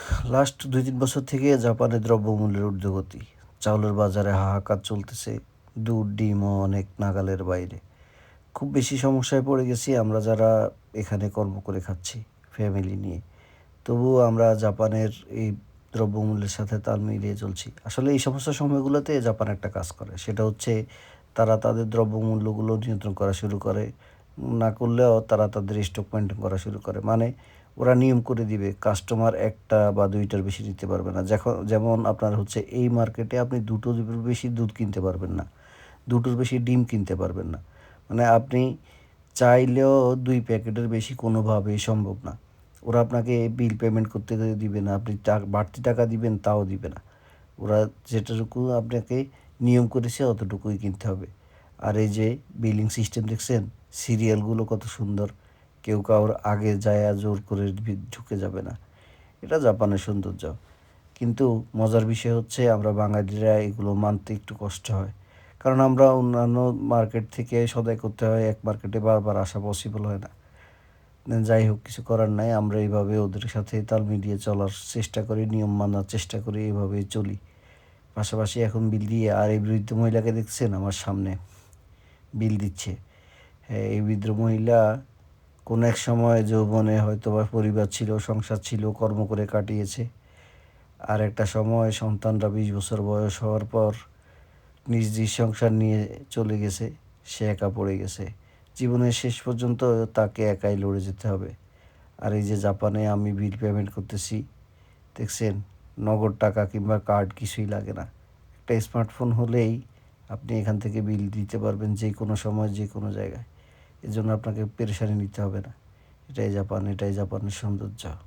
Last ২-৩ বছর থেকে জাপানে দ্রব্যমূল্যের ঊর্ধ্বগতি। চাউলের বাজারে হাহাকার চলতেছে। দুধ, ডিমও অনেক নাগালের বাইরে। খুব বেশি সমস্যায় পড়ে গেছি আমরা যারা এখানে কর্ম করে খাচ্ছি ফ্যামিলি নিয়ে। তবুও আমরা জাপানের এই দ্রব্যমূল্যের সাথে তাল মিলিয়ে চলছি। আসলে এই সমস্ত সময়গুলোতে জাপান একটা কাজ করে। সেটা হচ্ছে তারা তাদের দ্রব্যমূল্যগুলো নিয়ন্ত্রণ করা শুরু করে। না করলেও তারা তাদের স্টক মেইনটেইন করা শুরু করে। মানে ওরা নিয়ম করে দিবে কাস্টমার ১ টা বা ২ টার বেশি নিতে পারবে না। যেমন আপনার হচ্ছে এই মার্কেটে আপনি ২ টোর বেশি দুধ কিনতে পারবেন না। ২ টোর বেশি ডিম কিনতে পারবেন না। মানে আপনি চাইলেও ২ প্যাকেটের বেশি কোনোভাবেই সম্ভব না। ওরা আপনাকে বিল পেমেন্ট করতে দিবে না। আপনি বাড়তি টাকা দিবেন তাও দিবে না। ওরা যেটুকু আপনাকে নিয়ম করেছে অতটুকুই কিনতে হবে। আর এই যে বিলিং সিস্টেম দেখছেন? সিরিয়ালগুলো কত সুন্দর। কেউ কারোর আগে যায়া জোর করে ঢুকে যাবে না। এটা জাপানের সৌন্দর্য। কিন্তু মজার বিষয় হচ্ছে আমরা বাঙালিরা এগুলো মানতে একটু কষ্ট হয়। কারণ আমরা অন্যান্য মার্কেট থেকে সদাই করতে হয়, এক মার্কেটে বারবার আসা পসিবল হয় না। যাই হোক কিছু করার নাই। আমরা এইভাবে ওদের সাথে তাল মিলিয়ে চলার চেষ্টা করি, নিয়ম মানার চেষ্টা করি, এভাবেই চলি। পাশাপাশি এখন বিল দিয়ে আর এই বৃদ্ধ মহিলাকে দেখছেন আমার সামনে বিল দিচ্ছে। হ্যাঁ, এই বৃদ্ধ মহিলা কোনো এক সময় যৌবনে হয়তোবা পরিবার ছিল, সংসার ছিল, কর্ম করে কাটিয়েছে। আর একটা সময় সন্তানরা ২০ বছর বয়স হওয়ার পর নিজ সংসার নিয়ে চলে গেছে। সে একা পড়ে গেছে। জীবনের শেষ পর্যন্ত তাকে একাই লড়ে যেতে হবে। আর এই যে জাপানে আমি বিল পেমেন্ট করতেছি, দেখছেন? নগদ টাকা কিংবা কার্ড কিছুই লাগে না। একটা স্মার্টফোন হলেই আপনি এখান থেকে বিল দিতে পারবেন যেকোনো সময়, যেকোনো জায়গায়। এজন্য আপনাকে পেরেশানি নিতে হবে না। এটাই জাপান, এটাই জাপানের সৌন্দর্য।